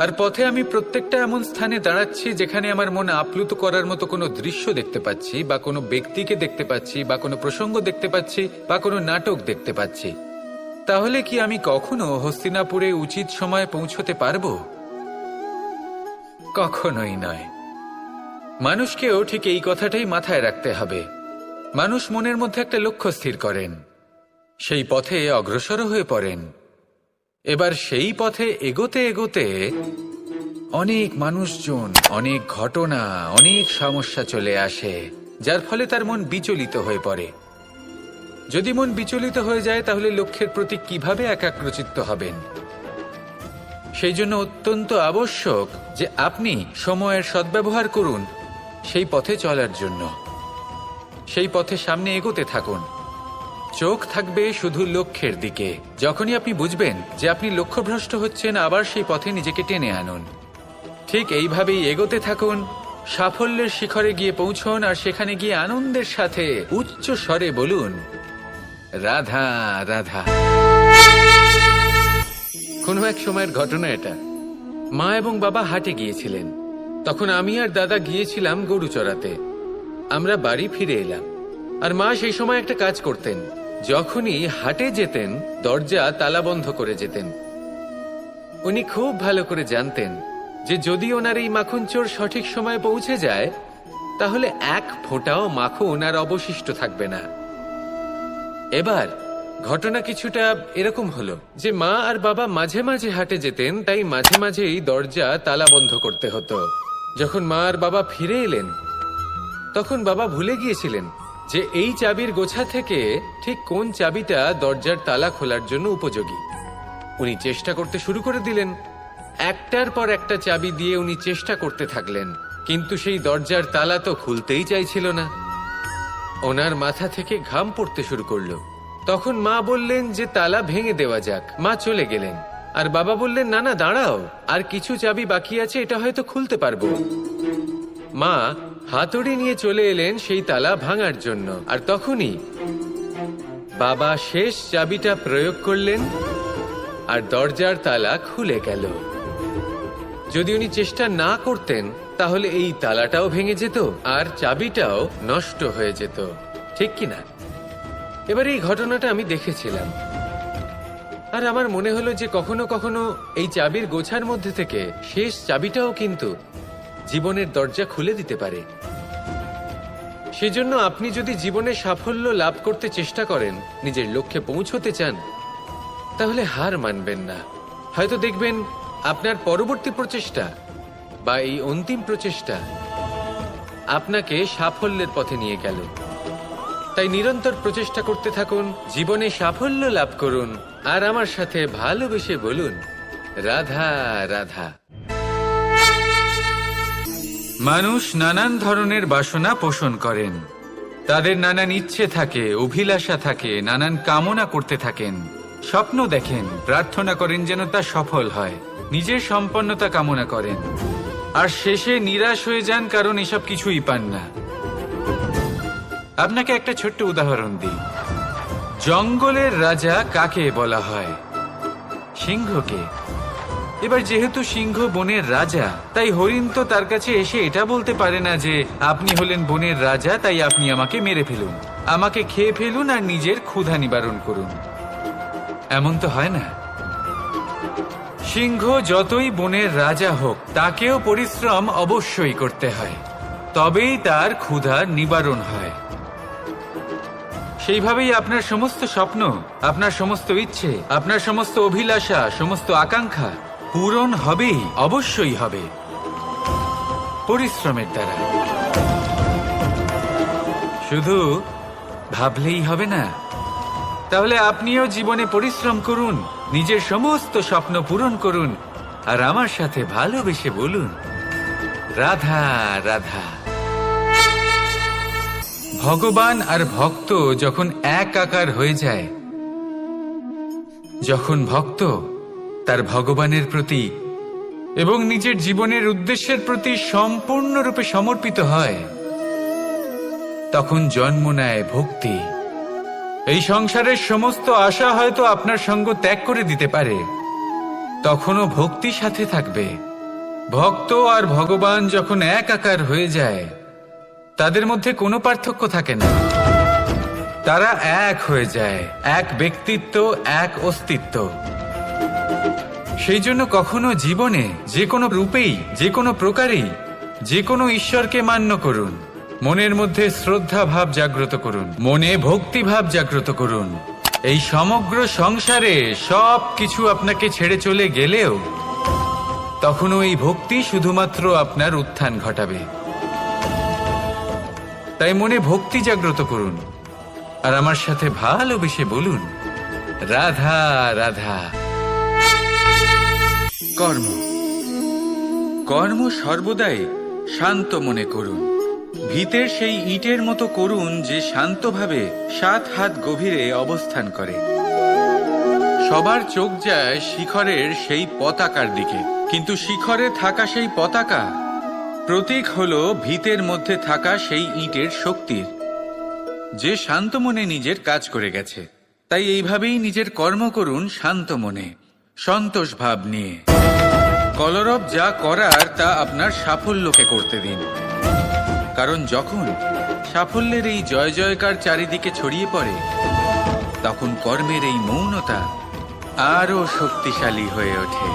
আর পথে আমি প্রত্যেকটা এমন স্থানে দাঁড়াচ্ছি যেখানে আমার মন আপ্লুত করার মতো কোনো দৃশ্য দেখতে পাচ্ছি, বা কোনো ব্যক্তিকে দেখতে পাচ্ছি, বা কোনো প্রসঙ্গ দেখতে পাচ্ছি, বা কোনো নাটক দেখতে পাচ্ছি। তাহলে কি আমি কখনো হস্তিনাপুরে উচিত সময়ে পৌঁছতে পারবো? কখনোই নয়। মানুষকেও ঠিক এই কথাটাই মাথায় রাখতে হবে। মানুষ মনের মধ্যে একটা লক্ষ্য স্থির করেন, সেই পথে অগ্রসর হয়ে পড়েন। এবার সেই পথে এগোতে এগোতে অনেক মানুষজন, অনেক ঘটনা, অনেক সমস্যা চলে আসে, যার ফলে তার মন বিচলিত হয়ে পড়ে। যদি মন বিচলিত হয়ে যায়, তাহলে লক্ষ্যের প্রতি কিভাবে একাগ্রচিত্ত হবেন? সেই জন্য অত্যন্ত আবশ্যক যে আপনি সময়ের সদ্ব্যবহার করুন সেই পথে চলার জন্য। সেই পথে সামনে এগোতে থাকুন। চোখ থাকবে শুধু লক্ষ্যের দিকে। যখনই আপনি বুঝবেন যে আপনি লক্ষ্যভ্রষ্ট হচ্ছেন, আবার সেই পথে নিজেকে টেনে আনুন। ঠিক এইভাবেই এগোতে থাকুন, সাফল্যের শিখরে গিয়ে পৌঁছন, আর সেখানে গিয়ে আনন্দের সাথে উচ্চ স্বরে বলুন, রাধা রাধা। কোনো এক সময়ের ঘটনা এটা। মা এবং বাবা হাটে গিয়েছিলেন। তখন আমি আর দাদা গিয়েছিলাম গরু চড়াতে। আমরা বাড়ি ফিরে এলাম, আর মা সেই সময় একটা কাজ করতেন। যখনই হাটে যেতেন, দরজা তালা বন্ধ করে যেতেন। উনি খুব ভালো করে জানতেন যে যদি ওনার এই মাখন চোর সঠিক সময়ে পৌঁছে যায়, তাহলে এক ফোঁটাও মাখন আর অবশিষ্ট থাকবে না। এবার ঘটনা কিছুটা এরকম হলো যে মা আর বাবা মাঝে মাঝে হাটে যেতেন, তাই মাঝে মাঝেই দরজা তালা বন্ধ করতে হতো। যখন মা আর বাবা ফিরে এলেন, তখন বাবা ভুলে গিয়েছিলেন যে এই চাবির গোছা থেকে ঠিক কোন চাবিটা দরজার তালা খোলার জন্য উপযোগী। উনি চেষ্টা করতে শুরু করে দিলেন। একটার পর একটা চাবি দিয়ে উনি চেষ্টা করতে থাকলেন, কিন্তু সেই দরজার তালা তো খুলতেই চাইছিল না। ওনার মাথা থেকে ঘাম পড়তে শুরু করলো। তখন মা বললেন যে তালা ভেঙে দেওয়া যাক। মা চলে গেলেন, আর বাবা বললেন, না না দাঁড়াও, আর কিছু চাবি বাকি আছে, এটা হয়তো খুলতে পারবো। মা হাতুড়ি নিয়ে চলে এলেন সেই তালা ভাঙার জন্য, আর তখনই বাবা শেষ চাবিটা প্রয়োগ করলেন, আর দরজার তালা খুলে গেল। যদি উনি চেষ্টা না করতেন, তাহলে এই তালাটাও ভেঙে যেত আর চাবিটাও নষ্ট হয়ে যেত, ঠিক কিনা? এবার এই ঘটনাটা আমি দেখেছিলাম, আর আমার মনে হলো যে কখনো কখনো এই চাবির গোছার মধ্যে থেকে শেষ চাবিটাও কিন্তু জীবনের দরজা খুলে দিতে পারে। সেজন্য আপনি যদি জীবনে সাফল্য লাভ করতে চেষ্টা করেন, নিজের লক্ষ্যে পৌঁছতে চান, তাহলে হার মানবেন না। হয়তো দেখবেন আপনার পরবর্তী প্রচেষ্টা বা এই অন্তিম প্রচেষ্টা আপনাকে সাফল্যের পথে নিয়ে গেল। তাই নিরন্তর প্রচেষ্টা করতে থাকুন, জীবনে সাফল্য লাভ করুন, আর আমার সাথে ভালোবেসে বলুন, রাধা রাধা। মানুষ নানান ধরনের বাসনা পোষণ করেন। তাদের নানান ইচ্ছে থাকে, অভিলাষা থাকে, নানান কামনা করতে থাকেন, স্বপ্ন দেখেন, প্রার্থনা করেন যেন তা সফল হয়, নিজের সম্পন্নতা কামনা করেন, আর শেষে নিরাশ হয়ে যান কারণ এসব কিছুই পান না। আপনাকে একটা ছোট্ট উদাহরণ দিই। জঙ্গলের রাজা কাকে বলা হয়? সিংহকে। এবার যেহেতু সিংহ বনের রাজা, তাই হরিণ তো তার কাছে এসে এটা বলতে পারে না যে আপনি হলেন বনের রাজা, তাই আপনি আমাকে মেরে ফেলুন, আমাকে খেয়ে ফেলুন আর নিজের ক্ষুধা নিবারণ করুন। এমন তো হয় না। সিংহ যতই বনের রাজা হোক, তাকেও পরিশ্রম অবশ্যই করতে হয়, তবেই তার ক্ষুধার নিবারণ হয়। সেইভাবেই আপনার সমস্ত স্বপ্ন, আপনার সমস্ত ইচ্ছে, আপনার সমস্ত অভিলাষা, সমস্ত আকাঙ্ক্ষা পূরণ হবেই, অবশ্যই হবে, পরিশ্রমের দ্বারা। শুধু ভাবলেই হবে না। তাহলে আপনিও জীবনে পরিশ্রম করুন, নিজের সমস্ত স্বপ্ন পূরণ করুন, আর আমার সাথে ভালোবেসে বলুন, রাধা রাধা। ভগবান আর ভক্ত যখন এক আকার হয়ে যায়, যখন ভক্ত তার ভগবানের প্রতি এবং নিজের জীবনের উদ্দেশ্যের প্রতি সম্পূর্ণরূপে সমর্পিত হয়, তখন জন্ম নেয় ভক্তি। এই সংসারের সমস্ত আশা হয়তো আপনার সঙ্গ ত্যাগ করে দিতে পারে, তখনও ভক্তি সাথে থাকবে। ভক্ত আর ভগবান যখন এক আকার হয়ে যায়, তাদের মধ্যে কোনো পার্থক্য থাকে না। তারা এক হয়ে যায়, এক ব্যক্তিত্ব, এক অস্তিত্ব। সেই জন্য কখনো জীবনে যে কোনো রূপেই, যে কোনো প্রকারেই, যে কোনো ঈশ্বরকে মান্য করুন। মনের মধ্যে শ্রদ্ধা ভাব জাগ্রত করুন, মনে ভক্তি ভাব জাগ্রত করুন। এই সমগ্র সংসারে সব কিছু আপনাকে ছেড়ে চলে গেলেও তখনও এই ভক্তি শুধুমাত্র আপনার উত্থান ঘটাবে। তাই মনে ভক্তি জাগ্রত করুন, আর আমার সাথে ভালোবেসে বলুন, রাধা রাধা। কর্ম, কর্ম সর্বদাই শান্ত মনে করুন। ভিতের সেই ইটের মতো করুন যে শান্তভাবে 7 হাত গভীরে অবস্থান করে। সবার চোখ যায় শিখরের সেই পতাকার দিকে, কিন্তু শিখরে থাকা সেই পতাকা প্রতীক হলো ভিতের মধ্যে থাকা সেই ইটের শক্তির, যে শান্ত মনে নিজের কাজ করে গেছে। তাই এইভাবেই নিজের কর্ম করুন শান্ত মনে, সন্তোষ ভাব নিয়ে। কলরব যা করার তা আপনার সাফল্যকে করতে দিন, কারণ যখন সাফল্যের এই জয় জয়কার চারিদিকে ছড়িয়ে পড়ে, তখন কর্মের এই মৌনতা আরো শক্তিশালী হয়ে ওঠে।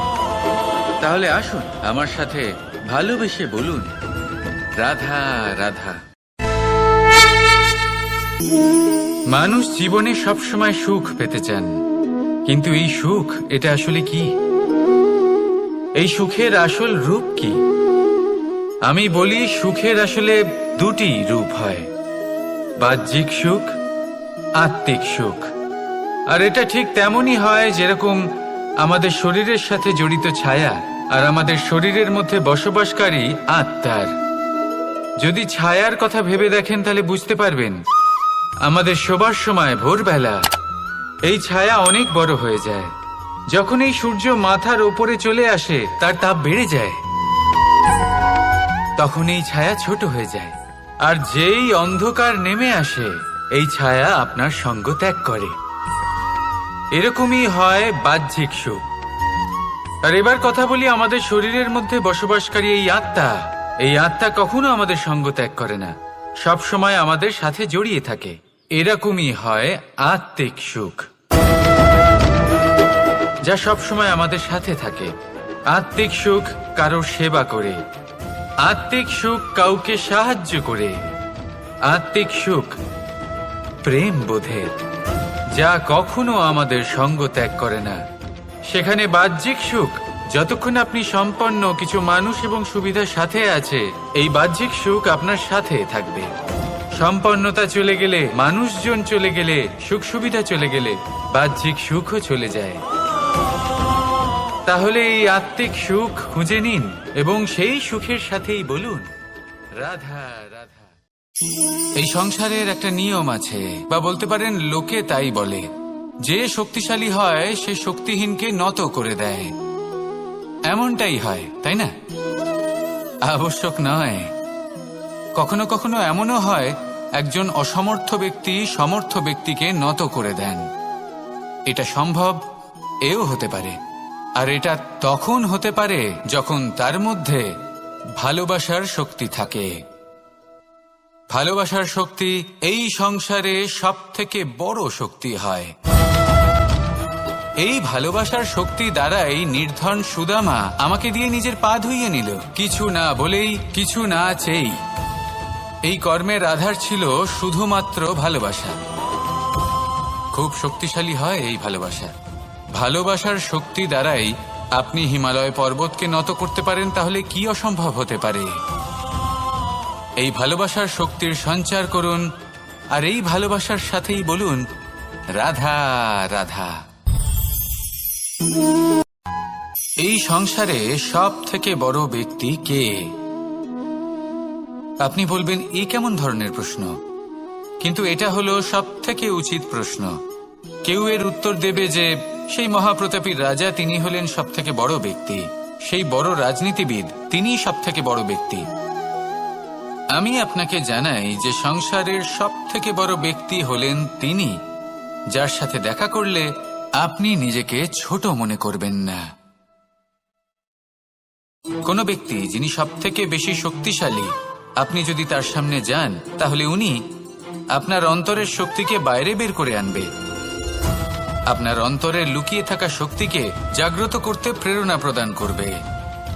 তাহলে আসুন আমার সাথে ভালোবেসে বলুন, রাধা রাধা। মানুষ জীবনে সবসময় সুখ পেতে চান, কিন্তু এই সুখ এটা আসলে কি? এই সুখের আসল রূপ কি? আমি বলি, সুখের আসলে দুটি রূপ হয়, বাহ্যিক সুখ, আত্মিক সুখ। আর এটা ঠিক তেমনই হয় যেরকম আমাদের শরীরের সাথে জড়িত ছায়া আর আমাদের শরীরের মধ্যে বসবাসকারী আত্মার। যদি ছায়ার কথা ভেবে দেখেন তাহলে বুঝতে পারবেন, আমাদের শোবার সময় ভোরবেলা এই ছায়া অনেক বড় হয়ে যায়। যখন এই সূর্য মাথার ওপরে চলে আসে, তার তাপ বেড়ে যায়, তখন এই ছায়া ছোট হয়ে যায়। আর যেই অন্ধকার নেমে আসে, এই ছায়া আপনার সঙ্গ ত্যাগ করে। এরকমই হয় বাহ্যিক সুখ। আর এবার কথা বলি আমাদের শরীরের মধ্যে বসবাসকারী এই আত্মা। এই আত্মা কখনো আমাদের সঙ্গ ত্যাগ করে না, সব সময় আমাদের সাথে জড়িয়ে থাকে। এরকমই হয় আত্মিক সুখ, যা সব সময় আমাদের সাথে থাকে। আত্মিক সুখ কারোর সেবা করে, আত্মিক সুখ কাউকে সাহায্য করে, আত্মিক সুখ প্রেম বোধের, যা কখনো আমাদের সঙ্গ ত্যাগ করে না। সেখানে বাহ্যিক সুখ, যতক্ষণ আপনি সম্পন্ন কিছু মানুষ এবং সুবিধার সাথে আছে, এই বাহ্যিক সুখ আপনার সাথে থাকবে। সম্পন্নতা চলে গেলে, মানুষজন চলে গেলে, সুখ সুবিধা চলে গেলে, বাহ্যিক সুখও চলে যায়। তাহলে এই আত্মিক সুখ খুঁজে নিন এবং সেই সুখের সাথেই বলুন, রাধা রাধা। এই সংসারের একটা নিয়ম আছে, বা বলতে পারেন লোকে তাই বলে, যে শক্তিশালী হয় সে শক্তিহীনকে নত করে দেয়। এমনটাই হয়, তাই না? আবশ্যক নয়, কখনো কখনো এমনও হয় একজন অসমর্থ ব্যক্তি সমর্থ ব্যক্তিকে নত করে দেন। এটা সম্ভব, এও হতে পারে। আর এটা তখন হতে পারে যখন তার মধ্যে ভালোবাসার শক্তি থাকে। ভালোবাসার শক্তি এই সংসারে সবথেকে বড় শক্তি হয়। এই ভালোবাসার শক্তি দ্বারাই নির্ধন সুদামা আমাকে দিয়ে নিজের পা ধুইয়ে নিল, কিছু না বলেই, কিছু না চেয়েই। এই কর্মের আধার ছিল শুধুমাত্র ভালোবাসা। খুব শক্তিশালী হয় এই ভালোবাসা। ভালোবাসার শক্তি দ্বারাই আপনি হিমালয় পর্বতকে নত করতে পারেন, তাহলে কি অসম্ভব হতে পারে? এই ভালোবাসার শক্তির সঞ্চার করুন, আর এই ভালোবাসার সাথেই বলুন, রাধা রাধা। এই সংসারে সব থেকে বড় ব্যক্তি কে? আপনি বলবেন, এ কেমন ধরনের প্রশ্ন? কিন্তু এটা হলো সব থেকে উচিত প্রশ্ন। কেউ এর উত্তর দেবে যে সেই মহাপ্রতাপী রাজা, তিনি হলেন সব থেকে বড় ব্যক্তি, সেই বড় রাজনীতিবিদ, তিনিই সব থেকে বড় ব্যক্তি। আমি আপনাকে জানাই যে সংসারের সব থেকে বড় ব্যক্তি হলেন তিনি, যার সাথে দেখা করলে আপনি নিজেকে ছোট মনে করবেন না। কোন ব্যক্তি যিনি সব থেকে বেশি শক্তিশালী, আপনি যদি তার সামনে যান, তাহলে উনি আপনার অন্তরের শক্তিকে বাইরে বের করে আনবে, আপনার অন্তরের লুকিয়ে থাকা শক্তিকে জাগ্রত করতে প্রেরণা প্রদান করবে।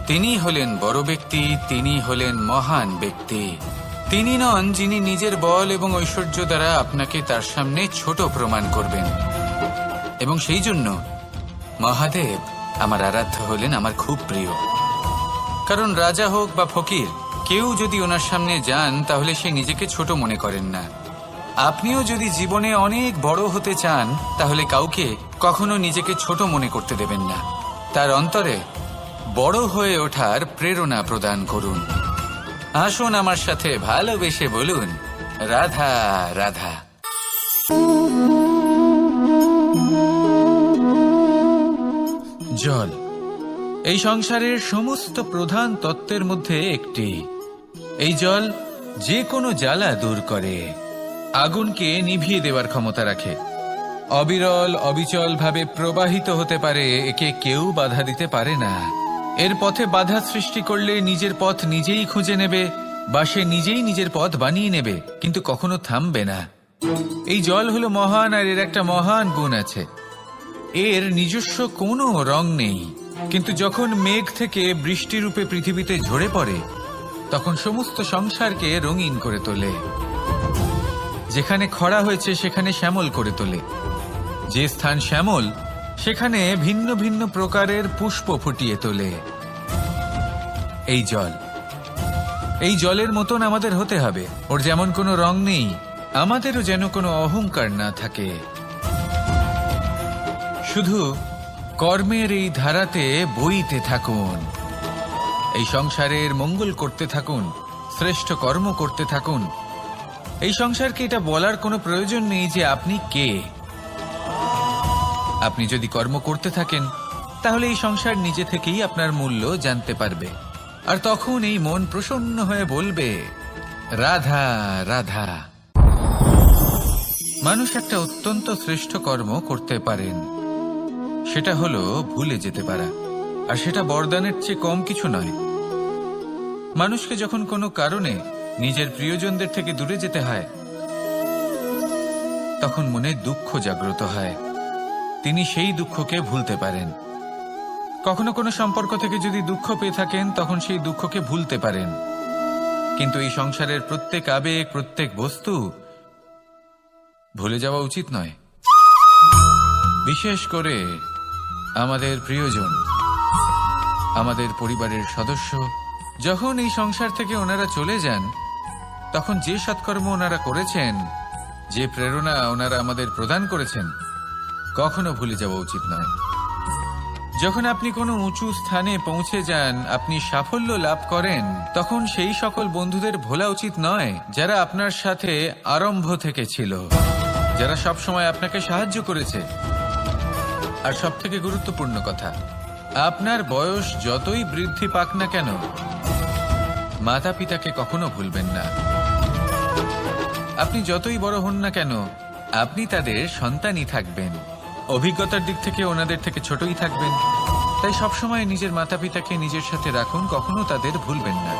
তিনি হলেন বড় ব্যক্তি, তিনি হলেন মহান ব্যক্তি। তিনি নন যিনি নিজের বল এবং ঐশ্বর্য দ্বারা আপনাকে তার সামনে ছোট প্রমাণ করবেন। এবং সেই জন্য মহাদেব আমার আরাধ্য হলেন আমার খুব প্রিয়। কারণ রাজা হোক বা ফকির, কেউ যদি ওনার সামনে যান তাহলে সে নিজেকে ছোট মনে করেন না। আপনিও যদি জীবনে অনেক বড় হতে চান, তাহলে কাউকে কখনো নিজেকে ছোট মনে করতে দেবেন না। তার অন্তরে বড় হয়ে ওঠার প্রেরণা প্রদান করুন। আসুন আমার সাথে ভালোবেসে বলুন, রাধা রাধা। জল এই সংসারের সমস্ত প্রধান তত্ত্বের মধ্যে একটি। এই জল যে কোনো জ্বালা দূর করে, আগুনকে নিভিয়ে দেওয়ার ক্ষমতা রাখে, অবিরল অবিচল ভাবে প্রবাহিত হতে পারে, একে কেউ বাধা দিতে পারে না। এর পথে বাধা সৃষ্টি করলে নিজের পথ নিজেই খুঁজে নেবে বা সে নিজেই নিজের পথ বানিয়ে নেবে, কিন্তু কখনো থামবে না। এই জল হলো মহান, আর এর একটা মহান গুণ আছে, এর নিজস্ব কোনো রং নেই। কিন্তু যখন মেঘ থেকে বৃষ্টি রূপে পৃথিবীতে ঝরে পড়ে, তখন সমস্ত সংসারকে রঙিন করে তোলে। যেখানে খরা হয়েছে সেখানে শ্যামল করে তোলে, যে স্থান শ্যামল সেখানে ভিন্ন ভিন্ন প্রকারের পুষ্প ফুটিয়ে তোলে। এই জল, এই জলের মতন আমাদের হতে হবে। ওর যেমন কোনো রং নেই, আমাদেরও যেন কোনো অহংকার না থাকে। শুধু কর্মের এই ধারাতে বইতে থাকুন, এই সংসারের মঙ্গল করতে থাকুন, শ্রেষ্ঠ কর্ম করতে থাকুন। এই সংসারকে এটা বলার কোনো প্রয়োজন নেই যে আপনি কে। আপনি যদি কর্ম করতে থাকেন, তাহলে এই সংসার নিজে থেকেই আপনার মূল্য জানতে পারবে, আর তখন এই মন প্রসন্ন হয়ে বলবে, রাধা রাধা। মানুষ একটা অত্যন্ত শ্রেষ্ঠ কর্ম করতে পারেন, সেটা হলো ভুলে যেতে পারা, আর সেটা বরদানের চেয়ে কম কিছু নয়। মানুষকে যখন কোনো কারণে নিজের প্রিয়জনদের থেকে দূরে যেতে হয়, তখন মনে দুঃখ জাগ্রত হয়, তিনি সেই দুঃখকে ভুলতে পারেন। কখনো কোনো সম্পর্ক থেকে যদি দুঃখ পেয়ে থাকেন, তখন সেই দুঃখকে ভুলতে পারেন। কিন্তু এই সংসারের প্রত্যেক আবেগ, প্রত্যেক বস্তু ভুলে যাওয়া উচিত নয়। বিশেষ করে আমাদের প্রিয়জন, আমাদের পরিবারের সদস্য, যখন এই সংসার থেকে ওনারা চলে যান, তখন যে সৎকর্ম ওনারা করেছেন, যে প্রেরণা ওনারা আমাদের প্রদান করেছেন, কখনো ভুলে যাওয়া উচিত নয়। যখন আপনি কোনো উঁচু স্থানে পৌঁছে যান, আপনি সাফল্য লাভ করেন, তখন সেই সকল বন্ধুদের ভোলা উচিত নয় যারা আপনার সাথে আরম্ভ থেকে ছিল, যারা সবসময় আপনাকে সাহায্য করেছে। আর সবথেকে গুরুত্বপূর্ণ কথা, আপনার বয়স যতই বৃদ্ধি পাক না কেন, মাতা পিতাকে কখনো ভুলবেন না। আপনি যতই বড় হন না কেন, আপনি তাদের সন্তানই থাকবেন, অভিজ্ঞতার দিক থেকে ওনাদের থেকে ছোটই থাকবেন। তাই সবসময় নিজের মাতা পিতাকে নিজের সাথে রাখুন, কখনো তাদের ভুলবেন না।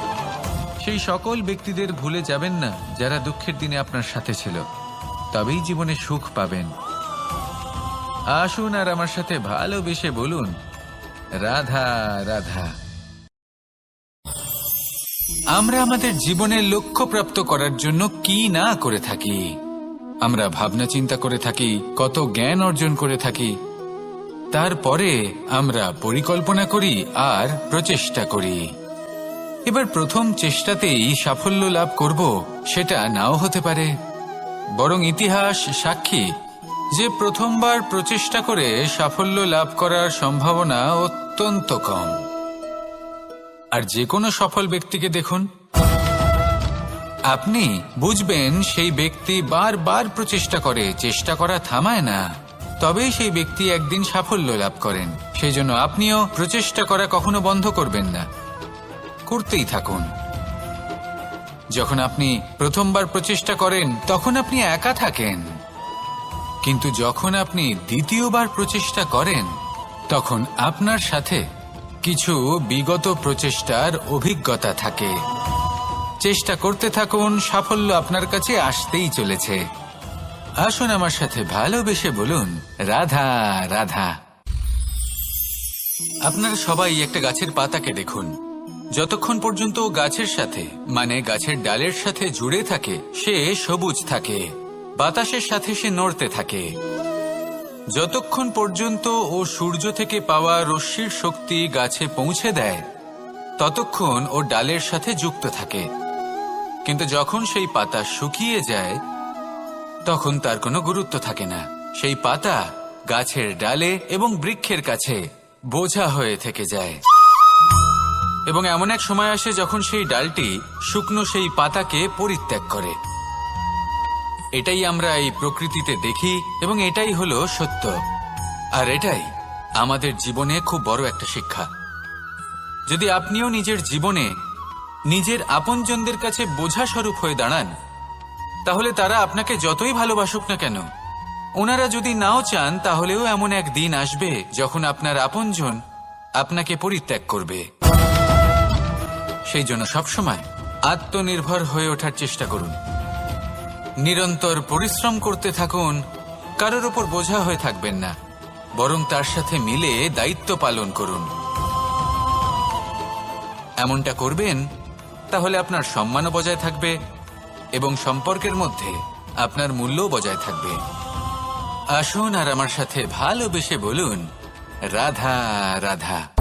সেই সকল ব্যক্তিদের ভুলে যাবেন না যারা দুঃখের দিনে আপনার সাথে ছিল, তবেই জীবনে সুখ পাবেন। আসুন আর আমার সাথে ভালোবেসে বলুন, রাধা রাধা। আমরা আমাদের জীবনের লক্ষ্য প্রাপ্ত করার জন্য কি না করে থাকি। আমরা ভাবনা চিন্তা করে থাকি, কত জ্ঞান অর্জন করে থাকি, তারপরে আমরা পরিকল্পনা করি আর প্রচেষ্টা করি। এবার প্রথম চেষ্টাতেই সাফল্য লাভ করব সেটা নাও হতে পারে, বরং ইতিহাস সাক্ষী যে প্রথমবার প্রচেষ্টা করে সাফল্য লাভ করার সম্ভাবনা অত্যন্ত কম। আর যে কোনো সফল ব্যক্তিকে দেখুন, আপনি বুঝবেন সেই ব্যক্তি বারবার প্রচেষ্টা করে, চেষ্টা করা থামায় না, তবেই সেই ব্যক্তি একদিন সাফল্য লাভ করেন। সেই জন্য আপনিও প্রচেষ্টা করা কখনো বন্ধ করবেন না, করতেই থাকুন। যখন আপনি প্রথমবার প্রচেষ্টা করেন, তখন আপনি একা থাকেন, কিন্তু যখন আপনি দ্বিতীয়বার প্রচেষ্টা করেন, তখন আপনার সাথে কিছু বিগত প্রচেষ্টার অভিজ্ঞতা থাকে। চেষ্টা করতে থাকুন, সাফল্য আপনার কাছে আসতেই চলেছে। আসুন আমার সাথে ভালোবেসে বলুন, রাধা রাধা। আপনারা সবাই একটা গাছের পাতাকে দেখুন, যতক্ষণ পর্যন্ত ও গাছের সাথে, মানে গাছের ডালের সাথে জুড়ে থাকে, সে সবুজ থাকে, বাতাসের সাথে সে নড়তে থাকে। যতক্ষণ পর্যন্ত ও সূর্য থেকে পাওয়া রশ্মির শক্তি গাছে পৌঁছে দেয়, ততক্ষণ ও ডালের সাথে যুক্ত থাকে। কিন্তু যখন সেই পাতা শুকিয়ে যায়, তখন তার কোনো গুরুত্ব থাকে না। সেই পাতা গাছের ডালে এবং বৃক্ষের কাছে বোঝা হয়ে থেকে যায়। এবং এমন এক সময় আসে যখন সেই ডালটি শুকনো সেই পাতাকে পরিত্যাগ করে। এটাই আমরা এই প্রকৃতিতে দেখি এবং এটাই হলো সত্য। আর এটাই আমাদের জীবনে খুব বড় একটা শিক্ষা। যদি আপনিও নিজের জীবনে নিজের আপনজনদের কাছে বোঝা স্বরূপ হয়ে দাঁড়ান, তাহলে তারা আপনাকে যতই ভালোবাসুক না কেন, ওনারা যদি নাও চান, তাহলেও এমন এক দিন আসবে যখন আপনার আপনজন আপনাকে পরিত্যাগ করবে। সেই জন্য সবসময় আত্মনির্ভর হয়ে ওঠার চেষ্টা করুন, নিরন্তর পরিশ্রম করতে থাকুন, কারোর ওপর বোঝা হয়ে থাকবেন না, বরং তার সাথে মিলে দায়িত্ব পালন করুন। এমনটা করবেন, তাহলে আপনার সম্মানও বজায় থাকবে এবং সম্পর্কের মধ্যে আপনার মূল্যও বজায় থাকবে। আসুন আর আমার সাথে ভালোবেসে বলুন, রাধা রাধা।